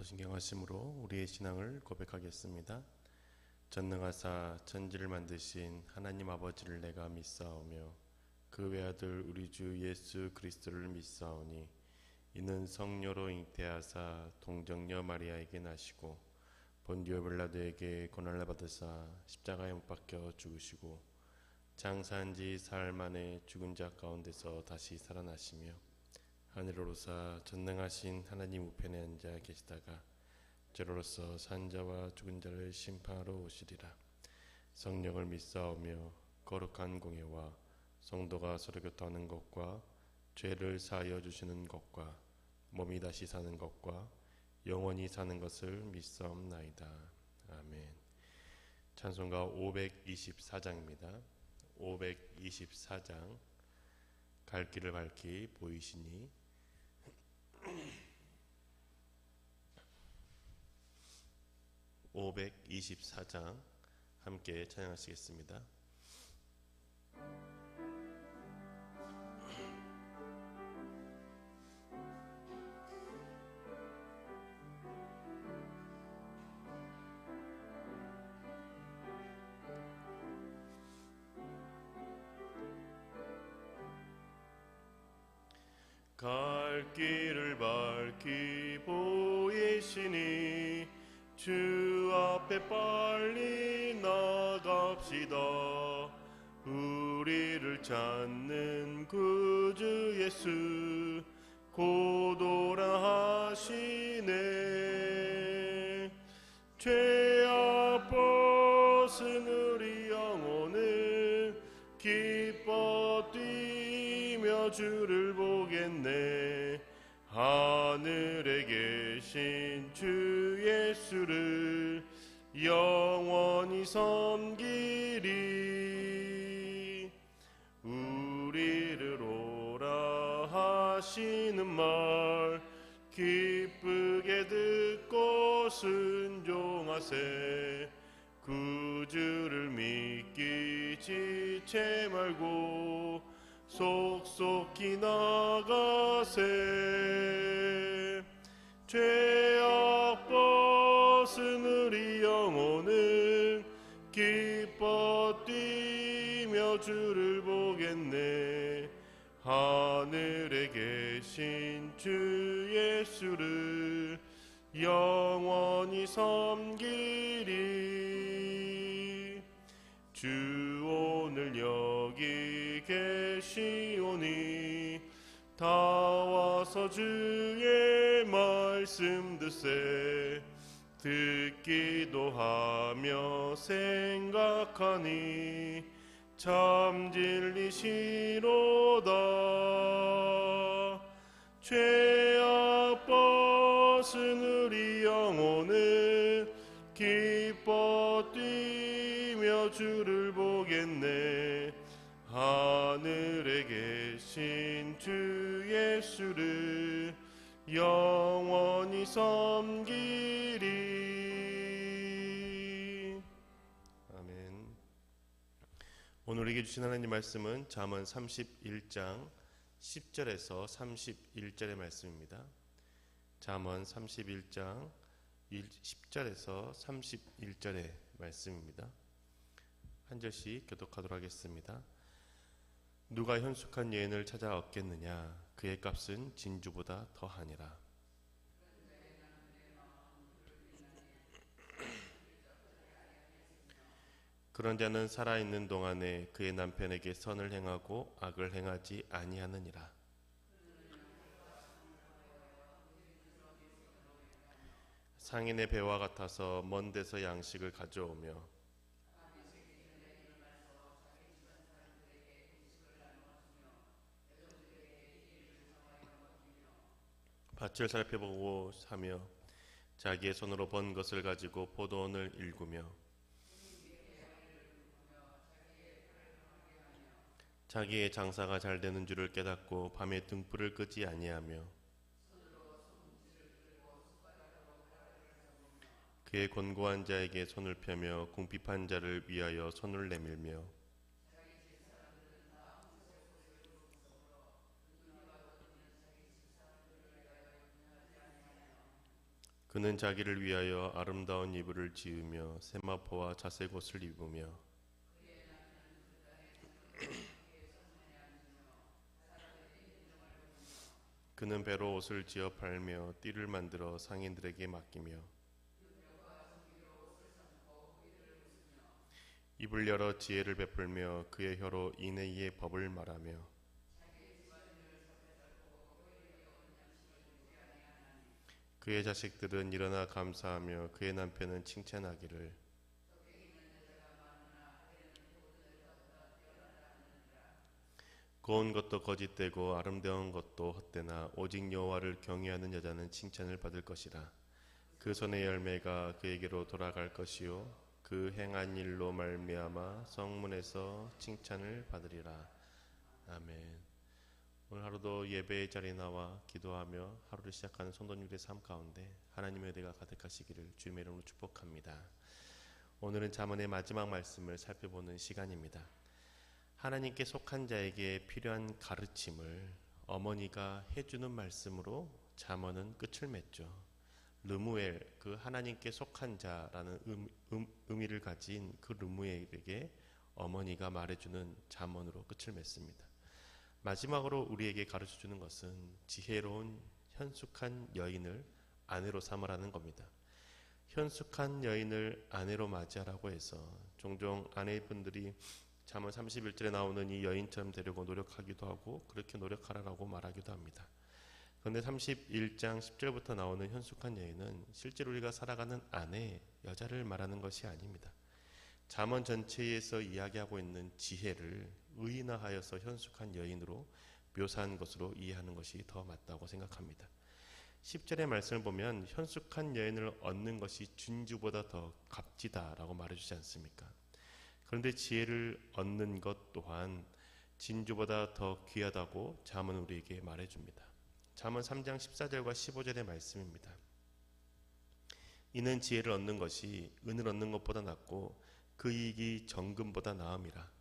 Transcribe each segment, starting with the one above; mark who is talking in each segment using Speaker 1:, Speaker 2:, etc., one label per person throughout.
Speaker 1: 신경하심으로 우리의 신앙을 고백하겠습니다. 전능하사 천지를 만드신 하나님 아버지를 내가 믿사오며 그 외아들 우리 주 예수 그리스도를 믿사오니 이는 성녀로 잉태하사 동정녀 마리아에게 나시고 본디오 빌라도에게 고난을 받으사 십자가에 못 박혀 죽으시고 장사한 지 사흘 만에 죽은 자 가운데서 다시 살아나시며 하늘로 오르사 전능하신 하나님 우편에 앉아 계시다가 저로서 산 자와 죽은 자를 심판하러 오시리라. 성령을 믿사오며 거룩한 공예와 성도가 서로 교통하는 것과 죄를 사하여 주시는 것과 몸이 다시 사는 것과 영원히 사는 것을 믿사옵나이다. 아멘. 찬송가 524장입니다. 524장 갈 길을 밝히 보이시니 524장 함께 찬양하시겠습니다. 갈 길을 밝히 보이시니 주 앞에 빨리 나갑시다. 우리를 찾는 구주 예수 곧 오라 하시네. 죄악 벗은 우리 영혼은 기뻐 뛰며 주를 보겠네. 하늘에 계신 주 예수를 영원히 섬기리. 우리를 오라 하시는 말 기쁘게 듣고 순종하세. 구주를 믿기 지체 말고 속속히 나가세. 죄악 벗은 우리 영혼은 기뻐 뛰며 주를 보겠네. 하늘에 계신 주 예수를 영원히 섬기리. 주 오늘 여기 계시오니 다 와서 주의 말씀 듣세. 듣기도 하며 생각하니 참 진리시로다. 죄악 벗은 우리 영혼은 기뻐 뛰며 주를 보겠네. 하늘에 계신 주 예수를 영원히 섬기리. 아멘. 오늘 우리에게 주신 하나님 말씀은 잠언 31장 10절에서 31절의 말씀입니다. 잠언 31장 10절에서 31절의 말씀입니다. 한 절씩 교독하도록 하겠습니다. 누가 현숙한 여인을 찾아 얻겠느냐? 그의 값은 진주보다 더하니라. 그런 자는 살아있는 동안에 그의 남편에게 선을 행하고 악을 행하지 아니하느니라. 상인의 배와 같아서 먼 데서 양식을 가져오며 밭을 살펴보고 사며 자기의 손으로 번 것을 가지고 포도원을 일구며 자기의 장사가 잘 되는 줄을 깨닫고 밤에 등불을 끄지 아니하며 그의 곤고한 자에게 손을 펴며 궁핍한 자를 위하여 손을 내밀며 그는 자기를 위하여 아름다운 이불을 지으며 세마포와 자색 옷을 입으며 그는 배로 옷을 지어 팔며 띠를 만들어 상인들에게 맡기며 입을 열어 지혜를 베풀며 그의 혀로 인의의 법을 말하며 그의 자식들은 일어나 감사하며 그의 남편은 칭찬하기를 고운 것도 거짓되고 아름다운 것도 헛되나 오직 여호와를 경외하는 여자는 칭찬을 받을 것이라. 그 손의 열매가 그에게로 돌아갈 것이요 그 행한 일로 말미암아 성문에서 칭찬을 받으리라. 아멘. 오늘 하루도 예배의 자리에 나와 기도하며 하루를 시작하는 성도님들의 삶 가운데 하나님의 은혜가 가득하시기를 주님의 이름으로 축복합니다. 오늘은 잠언의 마지막 말씀을 살펴보는 시간입니다. 하나님께 속한 자에게 필요한 가르침을 어머니가 해주는 말씀으로 잠언은 끝을 맺죠. 르무엘, 그 하나님께 속한 자라는 의미를 가진 그 르무엘에게 어머니가 말해주는 잠언으로 끝을 맺습니다. 마지막으로 우리에게 가르쳐주는 것은 지혜로운 현숙한 여인을 아내로 삼으라는 겁니다. 현숙한 여인을 아내로 맞이하라고 해서 종종 아내분들이 잠언 31절에 나오는 이 여인처럼 되려고 노력하기도 하고 그렇게 노력하라고 말하기도 합니다. 그런데 31장 10절부터 나오는 현숙한 여인은 실제로 우리가 살아가는 아내, 여자를 말하는 것이 아닙니다. 잠언 전체에서 이야기하고 있는 지혜를 의인화하여서 현숙한 여인으로 묘사한 것으로 이해하는 것이 더 맞다고 생각합니다. 10절의 말씀을 보면 현숙한 여인을 얻는 것이 진주보다 더 값지다라고 말해주지 않습니까? 그런데 지혜를 얻는 것 또한 진주보다 더 귀하다고 잠언은 우리에게 말해줍니다. 잠언 3장 14절과 15절의 말씀입니다. 이는 지혜를 얻는 것이 은을 얻는 것보다 낫고 그 이익이 정금보다 나음이라.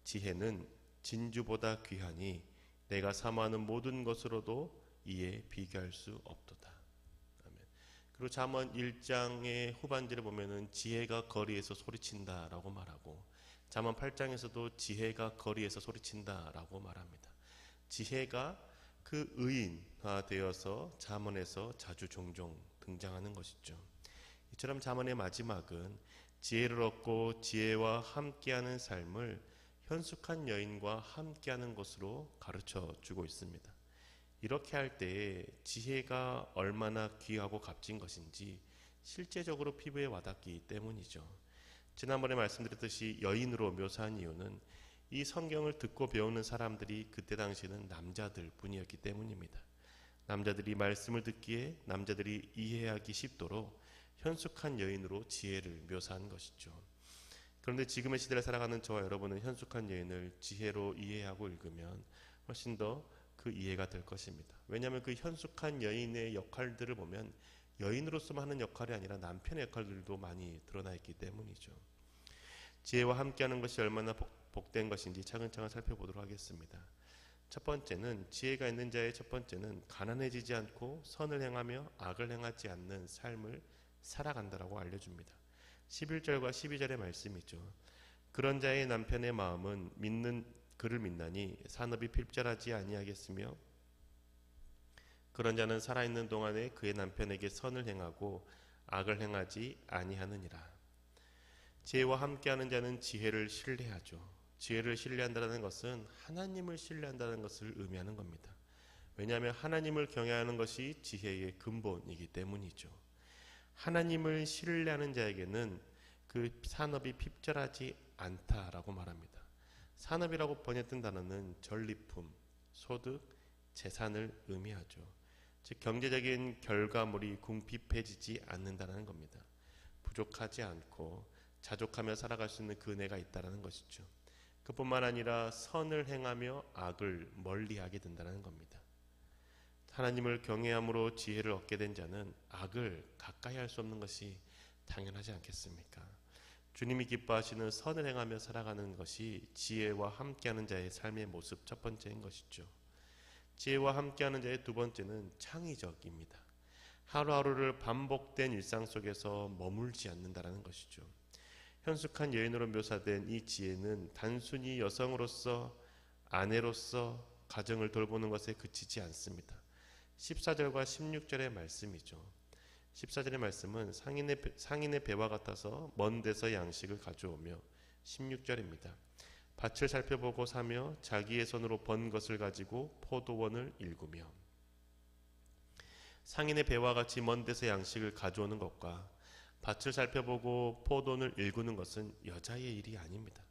Speaker 1: 지혜는 진주보다 귀하니 내가 사모하는 모든 것으로도 이에 비교할 수 없도다. 아멘. 그리고 잠언 1장의 후반절에 보면은 지혜가 거리에서 소리친다라고 말하고 잠언 8장에서도 지혜가 거리에서 소리친다라고 말합니다. 지혜가 그 의인화되어서 잠언에서 자주 종종 등장하는 것이죠. 이처럼 잠언의 마지막은 지혜를 얻고 지혜와 함께하는 삶을 현숙한 여인과 함께하는 것으로 가르쳐 주고 있습니다. 이렇게 할 때에 지혜가 얼마나 귀하고 값진 것인지 실제적으로 피부에 와닿기 때문이죠. 지난번에 말씀드렸듯이 여인으로 묘사한 이유는 이 성경을 듣고 배우는 사람들이 그때 당시에는 남자들 뿐이었기 때문입니다. 남자들이 말씀을 듣기에 남자들이 이해하기 쉽도록 현숙한 여인으로 지혜를 묘사한 것이죠. 그런데 지금의 시대를 살아가는 저와 여러분은 현숙한 여인을 지혜로 이해하고 읽으면 훨씬 더 그 이해가 될 것입니다. 왜냐하면 그 현숙한 여인의 역할들을 보면 여인으로서만 하는 역할이 아니라 남편의 역할들도 많이 드러나 있기 때문이죠. 지혜와 함께하는 것이 얼마나 복된 것인지 차근차근 살펴보도록 하겠습니다. 첫 번째는 지혜가 있는 자의 첫 번째는 가난해지지 않고 선을 행하며 악을 행하지 않는 삶을 살아간다라고 알려줍니다. 11절과 12절의 말씀이죠. 그런 자의 남편의 마음은 그를 믿나니 산업이 필절하지 아니하겠으며 그런 자는 살아있는 동안에 그의 남편에게 선을 행하고 악을 행하지 아니하느니라. 지혜와 함께하는 자는 지혜를 신뢰하죠. 지혜를 신뢰한다는 것은 하나님을 신뢰한다는 것을 의미하는 겁니다. 왜냐하면 하나님을 경외하는 것이 지혜의 근본이기 때문이죠. 하나님을 신뢰하는 자에게는 그 산업이 핍절하지 않다라고 말합니다. 산업이라고 번역된 단어는 전리품, 소득, 재산을 의미하죠. 즉 경제적인 결과물이 궁핍해지지 않는다는 겁니다. 부족하지 않고 자족하며 살아갈 수 있는 그 은혜가 있다는 것이죠. 그뿐만 아니라 선을 행하며 악을 멀리하게 된다는 겁니다. 하나님을 경외함으로 지혜를 얻게 된 자는 악을 가까이 할 수 없는 것이 당연하지 않겠습니까? 주님이 기뻐하시는 선을 행하며 살아가는 것이 지혜와 함께하는 자의 삶의 모습 첫 번째인 것이죠. 지혜와 함께하는 자의 두 번째는 창의적입니다. 하루하루를 반복된 일상 속에서 머물지 않는다라는 것이죠. 현숙한 여인으로 묘사된 이 지혜는 단순히 여성으로서, 아내로서 가정을 돌보는 것에 그치지 않습니다. 14절과 16절의 말씀이죠. 14절의 말씀은 상인의 배와 같아서 먼 데서 양식을 가져오며, 16절입니다. 밭을 살펴보고 사며 자기의 손으로 번 것을 가지고 포도원을 일구며. 상인의 배와 같이 먼 데서 양식을 가져오는 것과 밭을 살펴보고 포도원을 일구는 것은 여자의 일이 아닙니다.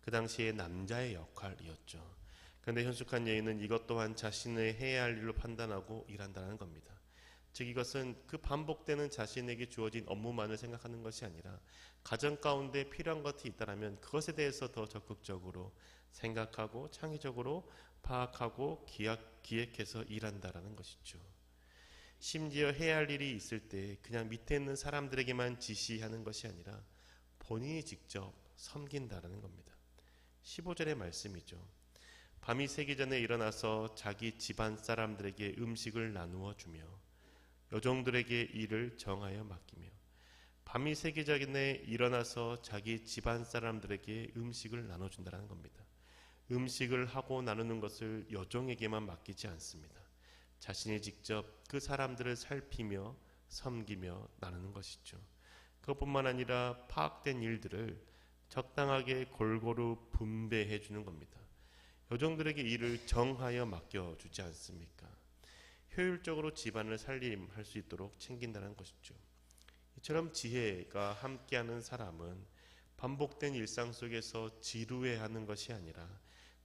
Speaker 1: 그 당시에 남자의 역할이었죠. 그런데 현숙한 여인은 이것 또한 자신의 해야 할 일로 판단하고 일한다는 겁니다. 즉 이것은 그 반복되는 자신에게 주어진 업무만을 생각하는 것이 아니라 가정 가운데 필요한 것이 있다면 그것에 대해서 더 적극적으로 생각하고 창의적으로 파악하고 기획해서 일한다라는 것이죠. 심지어 해야 할 일이 있을 때 그냥 밑에 있는 사람들에게만 지시하는 것이 아니라 본인이 직접 섬긴다라는 겁니다. 15절의 말씀이죠. 밤이 새기 전에 일어나서 자기 집안 사람들에게 음식을 나누어 주며 여종들에게 일을 정하여 맡기며. 밤이 새기 전에 일어나서 자기 집안 사람들에게 음식을 나눠준다는 겁니다. 음식을 하고 나누는 것을 여종에게만 맡기지 않습니다. 자신이 직접 그 사람들을 살피며 섬기며 나누는 것이죠. 그것뿐만 아니라 파악된 일들을 적당하게 골고루 분배해 주는 겁니다. 여종들에게 일을 정하여 맡겨주지 않습니까? 효율적으로 집안을 살림할 수 있도록 챙긴다는 것이죠. 이처럼 지혜가 함께하는 사람은 반복된 일상 속에서 지루해하는 것이 아니라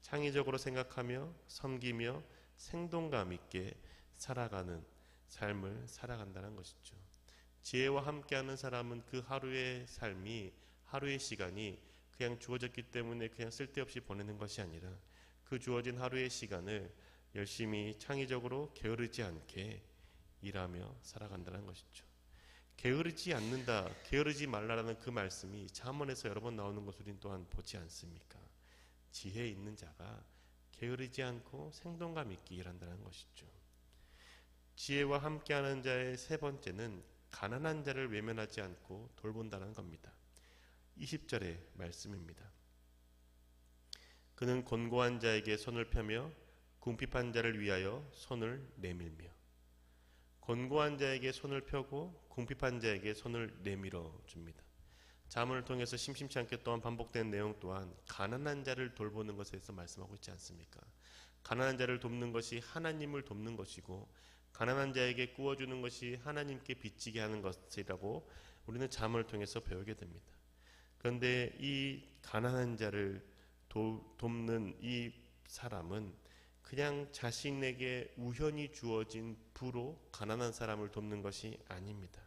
Speaker 1: 창의적으로 생각하며 섬기며 생동감 있게 살아가는 삶을 살아간다는 것이죠. 지혜와 함께하는 사람은 그 하루의 삶이, 하루의 시간이 그냥 주어졌기 때문에 그냥 쓸데없이 보내는 것이 아니라 그 주어진 하루의 시간을 열심히 창의적으로 게으르지 않게 일하며 살아간다는 것이죠. 게으르지 않는다, 게으르지 말라라는 그 말씀이 잠언에서 여러 번 나오는 것을 우린 또한 보지 않습니까? 지혜 있는 자가 게으르지 않고 생동감 있게 일한다는 것이죠. 지혜와 함께하는 자의 세 번째는 가난한 자를 외면하지 않고 돌본다는 겁니다. 20절의 말씀입니다. 그는 곤고한 자에게 손을 펴며 궁핍한 자를 위하여 손을 내밀며. 곤고한 자에게 손을 펴고 궁핍한 자에게 손을 내밀어 줍니다. 잠언을 통해서 심심치 않게 또한 반복된 내용 또한 가난한 자를 돌보는 것에 대해서 말씀하고 있지 않습니까? 가난한 자를 돕는 것이 하나님을 돕는 것이고 가난한 자에게 구워주는 것이 하나님께 빚지게 하는 것이라고 우리는 잠언을 통해서 배우게 됩니다. 그런데 이 가난한 자를 돕는 이 사람은 그냥 자신에게 우연히 주어진 부로 가난한 사람을 돕는 것이 아닙니다.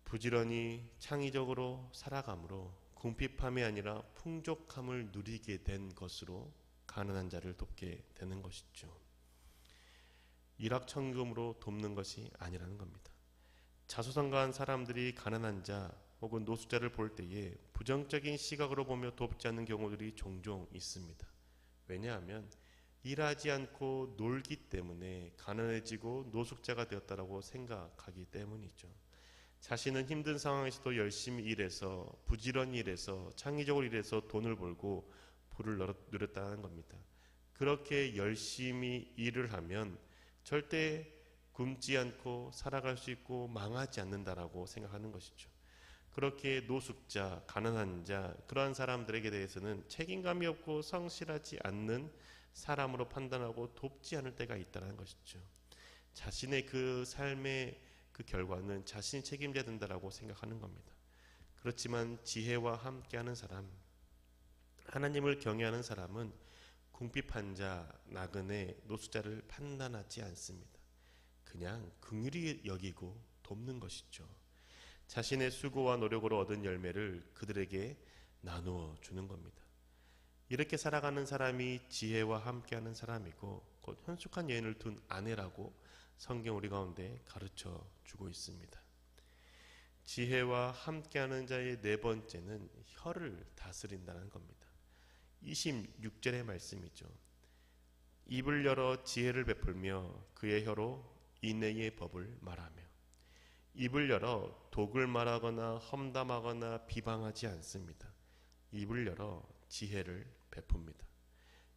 Speaker 1: 부지런히 창의적으로 살아감으로 궁핍함이 아니라 풍족함을 누리게 된 것으로 가난한 자를 돕게 되는 것이죠. 일확천금으로 돕는 것이 아니라는 겁니다. 자수성가한 사람들이 가난한 자 혹은 노숙자를 볼 때에 부정적인 시각으로 보며 돕지 않는 경우들이 종종 있습니다. 왜냐하면 일하지 않고 놀기 때문에 가난해지고 노숙자가 되었다라고 생각하기 때문이죠. 자신은 힘든 상황에서도 열심히 일해서 부지런히 일해서 창의적으로 일해서 돈을 벌고 부를 누렸다는 겁니다. 그렇게 열심히 일을 하면 절대 굶지 않고 살아갈 수 있고 망하지 않는다라고 생각하는 것이죠. 그렇게 노숙자, 가난한 자, 그러한 사람들에게 대해서는 책임감이 없고 성실하지 않는 사람으로 판단하고 돕지 않을 때가 있다는 것이죠. 자신의 그 삶의 그 결과는 자신이 책임져야 된다라고 생각하는 겁니다. 그렇지만 지혜와 함께하는 사람, 하나님을 경외하는 사람은 궁핍한 자, 나그네, 노숙자를 판단하지 않습니다. 그냥 긍휼히 여기고 돕는 것이죠. 자신의 수고와 노력으로 얻은 열매를 그들에게 나누어 주는 겁니다. 이렇게 살아가는 사람이 지혜와 함께하는 사람이고 곧 현숙한 여인을 둔 아내라고 성경 우리 가운데 가르쳐 주고 있습니다. 지혜와 함께하는 자의 네 번째는 혀를 다스린다는 겁니다. 26절의 말씀이죠. 입을 열어 지혜를 베풀며 그의 혀로 인애의 법을 말하며 입을 열어 독을 말하거나 험담하거나 비방하지 않습니다. 입을 열어 지혜를 베풉니다.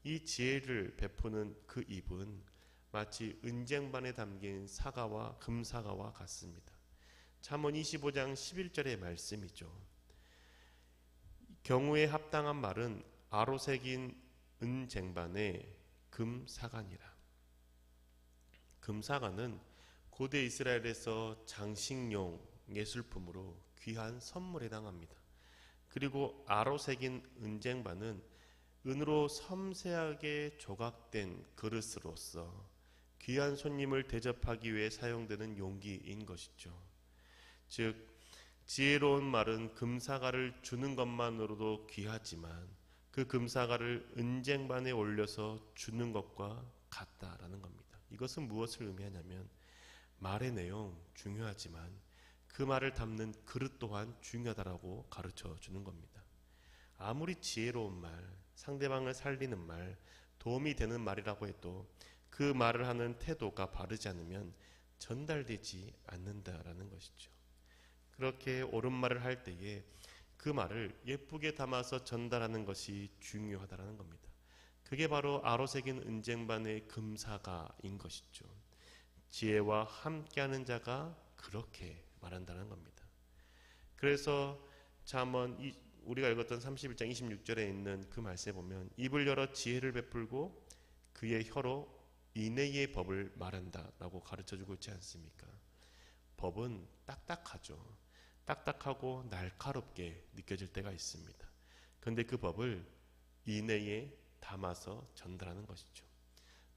Speaker 1: 이 지혜를 베푸는 그 입은 마치 은쟁반에 담긴 사과와 금사과와 같습니다. 잠언 25장 11절의 말씀이죠. 경우에 합당한 말은 아로새긴 은쟁반에 금사과니라. 금사과는 고대 이스라엘에서 장식용 예술품으로 귀한 선물에 해당합니다. 그리고 아로새긴 은쟁반은 은으로 섬세하게 조각된 그릇으로서 귀한 손님을 대접하기 위해 사용되는 용기인 것이죠. 즉 지혜로운 말은 금사과를 주는 것만으로도 귀하지만 그 금사과를 은쟁반에 올려서 주는 것과 같다라는 겁니다. 이것은 무엇을 의미하냐면 말의 내용 중요하지만 그 말을 담는 그릇 또한 중요하다라고 가르쳐 주는 겁니다. 아무리 지혜로운 말, 상대방을 살리는 말, 도움이 되는 말이라고 해도 그 말을 하는 태도가 바르지 않으면 전달되지 않는다라는 것이죠. 그렇게 옳은 말을 할 때에 그 말을 예쁘게 담아서 전달하는 것이 중요하다라는 겁니다. 그게 바로 아로새긴 은쟁반의 금사과인 것이죠. 지혜와 함께하는 자가 그렇게 말한다는 겁니다. 그래서 잠언 우리가 읽었던 31장 26절에 있는 그 말씀에 보면 입을 열어 지혜를 베풀고 그의 혀로 인애의 법을 말한다라고 가르쳐주고 있지 않습니까? 법은 딱딱하죠. 딱딱하고 날카롭게 느껴질 때가 있습니다. 그런데 그 법을 인애에 담아서 전달하는 것이죠.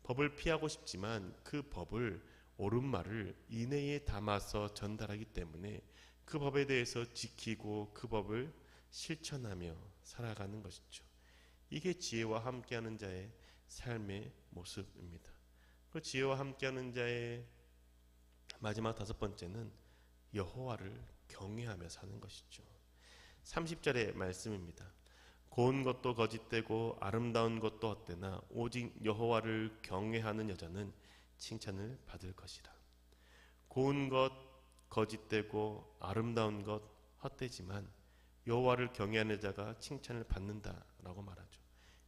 Speaker 1: 법을 피하고 싶지만 그 법을 옳은 말을 인애에 담아서 전달하기 때문에 그 법에 대해서 지키고 그 법을 실천하며 살아가는 것이죠. 이게 지혜와 함께하는 자의 삶의 모습입니다. 그 지혜와 함께하는 자의 마지막 다섯 번째는 여호와를 경외하며 사는 것이죠. 30절의 말씀입니다. 고운 것도 거짓되고 아름다운 것도 헛되나 오직 여호와를 경외하는 여자는 칭찬을 받을 것이라. 고운 것 거짓되고 아름다운 것 헛되지만 여호와를 경외하는 자가 칭찬을 받는다라고 말하죠.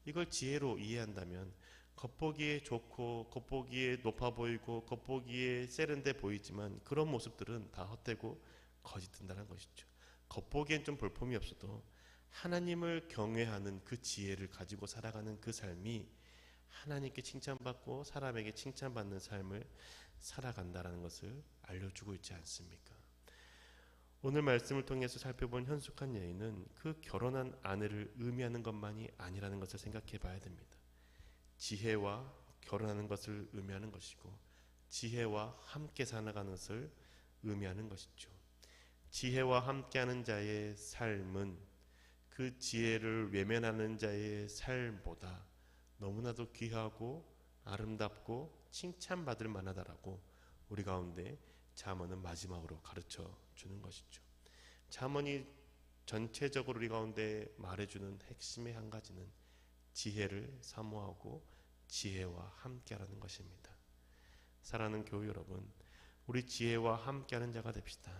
Speaker 1: 이걸 지혜로 이해한다면 겉보기에 좋고 겉보기에 높아 보이고 겉보기에 세련돼 보이지만 그런 모습들은 다 헛되고 거짓된다는 것이죠. 겉보기엔 좀 볼품이 없어도 하나님을 경외하는 그 지혜를 가지고 살아가는 그 삶이 하나님께 칭찬받고 사람에게 칭찬받는 삶을 살아간다는 것을 알려주고 있지 않습니까? 오늘 말씀을 통해서 살펴본 현숙한 여인은 그 결혼한 아내를 의미하는 것만이 아니라는 것을 생각해 봐야 됩니다. 지혜와 결혼하는 것을 의미하는 것이고 지혜와 함께 살아가는 것을 의미하는 것이죠. 지혜와 함께하는 자의 삶은 그 지혜를 외면하는 자의 삶보다 너무나도 귀하고 아름답고 칭찬받을 만하다라고 우리 가운데 잠언은 마지막으로 가르쳐 주는 것이죠. 잠언이 전체적으로 우리 가운데 말해주는 핵심의 한 가지는 지혜를 사모하고 지혜와 함께하라는 것입니다. 사랑하는 교우 여러분, 우리 지혜와 함께하는 자가 됩시다.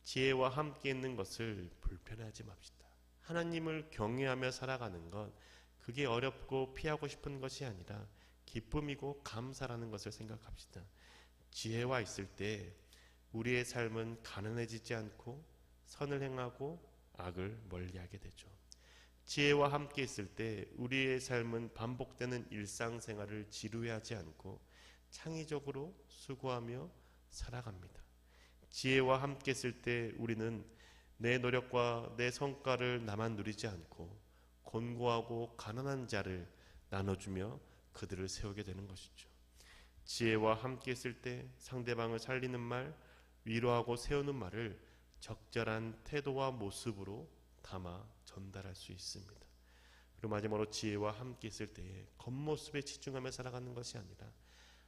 Speaker 1: 지혜와 함께 있는 것을 불편해하지 맙시다. 하나님을 경외하며 살아가는 것, 그게 어렵고 피하고 싶은 것이 아니라 기쁨이고 감사라는 것을 생각합시다. 지혜와 있을 때 우리의 삶은 가난해지지 않고 선을 행하고 악을 멀리하게 되죠. 지혜와 함께 있을 때 우리의 삶은 반복되는 일상생활을 지루해하지 않고 창의적으로 수고하며 살아갑니다. 지혜와 함께 있을 때 우리는 내 노력과 내 성과를 나만 누리지 않고 곤고하고 가난한 자를 나눠주며 그들을 세우게 되는 것이죠. 지혜와 함께 있을 때 상대방을 살리는 말, 위로하고 세우는 말을 적절한 태도와 모습으로 담아 전달할 수 있습니다. 그리고 마지막으로 지혜와 함께 있을 때에 겉모습에 치중하며 살아가는 것이 아니라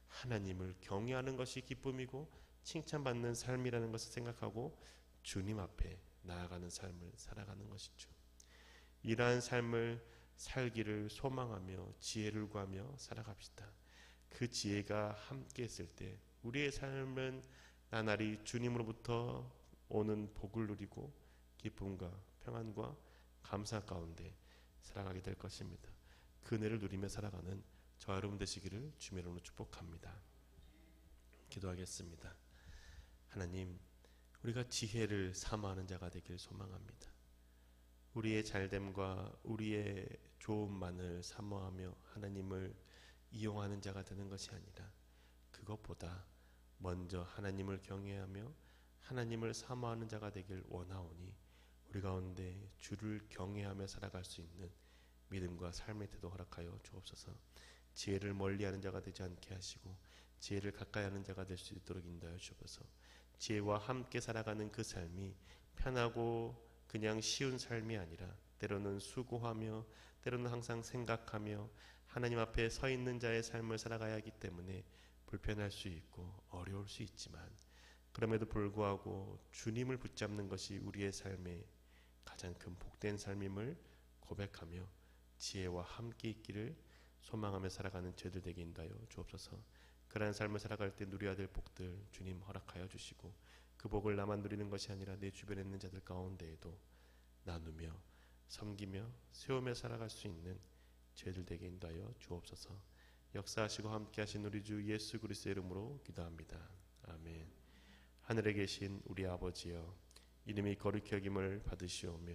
Speaker 1: 하나님을 경외하는 것이 기쁨이고 칭찬받는 삶이라는 것을 생각하고 주님 앞에 나아가는 삶을 살아가는 것이죠. 이러한 삶을 살기를 소망하며 지혜를 구하며 살아갑시다. 그 지혜가 함께 있을 때 우리의 삶은 나날이 주님으로부터 오는 복을 누리고 기쁨과 평안과 감사 가운데 살아가게 될 것입니다. 그 은혜를 누리며 살아가는 저와 여러분 되시기를 주님의 이름으로 축복합니다. 기도하겠습니다. 하나님, 우리가 지혜를 사모하는 자가 되길 소망합니다. 우리의 잘됨과 우리의 좋음만을 사모하며 하나님을 이용하는 자가 되는 것이 아니라 그것보다 먼저 하나님을 경외하며 하나님을 사모하는 자가 되길 원하오니 우리 가운데 주를 경외하며 살아갈 수 있는 믿음과 삶의 태도 허락하여 주옵소서. 지혜를 멀리하는 자가 되지 않게 하시고 지혜를 가까이 하는 자가 될 수 있도록 인도하여 주옵소서. 지혜와 함께 살아가는 그 삶이 편하고 그냥 쉬운 삶이 아니라 때로는 수고하며 때로는 항상 생각하며 하나님 앞에 서 있는 자의 삶을 살아가야 하기 때문에 불편할 수 있고 어려울 수 있지만 그럼에도 불구하고 주님을 붙잡는 것이 우리의 삶의 가장 큰 복된 삶임을 고백하며 지혜와 함께 있기를 소망하며 살아가는 저희들 되게 인도하여 주옵소서. 그러한 삶을 살아갈 때 누려야 될 복들 주님 허락하여 주시고 그 복을 나만 누리는 것이 아니라 내 주변에 있는 자들 가운데에도 나누며 섬기며 세우며 살아갈 수 있는 저희들 되게 인도하여 주옵소서. 역사하시고 함께 하신 우리 주 예수 그리스도의 이름으로 기도합니다. 아멘. 하늘에 계신 우리 아버지여, 이름이 거룩히 여김을 받으시오며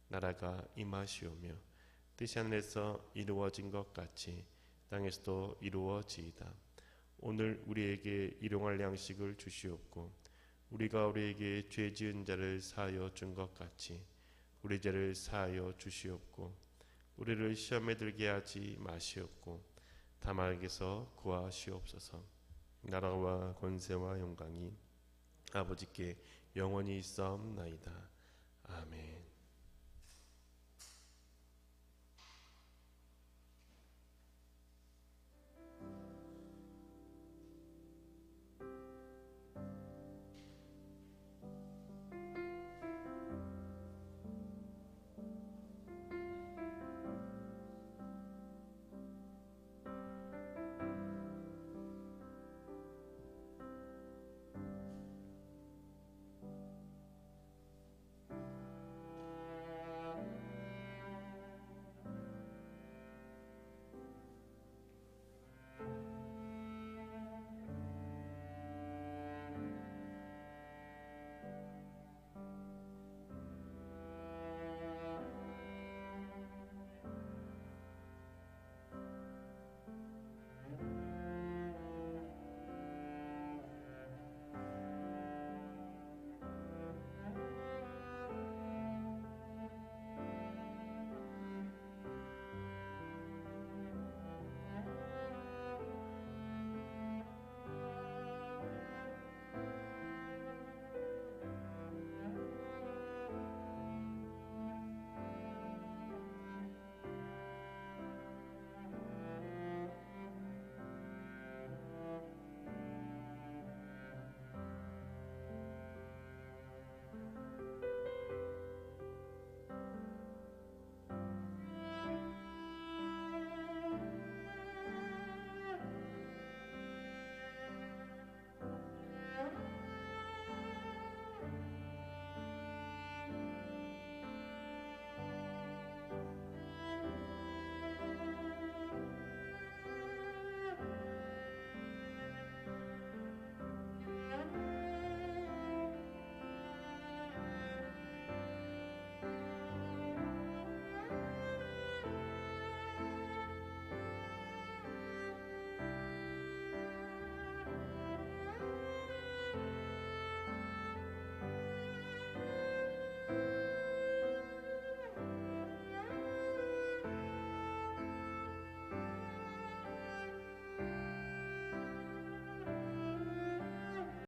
Speaker 1: 나라가 임하시오며 뜻이 하늘에서 이루어진 것 같이 땅에서도 이루어지이다. 오늘 우리에게 일용할 양식을 주시옵고 우리가 우리에게 죄 지은 자를 사하여 준 것 같이 우리 죄를 사하여 주시옵고 우리를 시험에 들게 하지 마시옵고 다만 악에서 구하시옵소서. 나라와 권세와 영광이 아버지께 영원히 있사옵나이다. 아멘.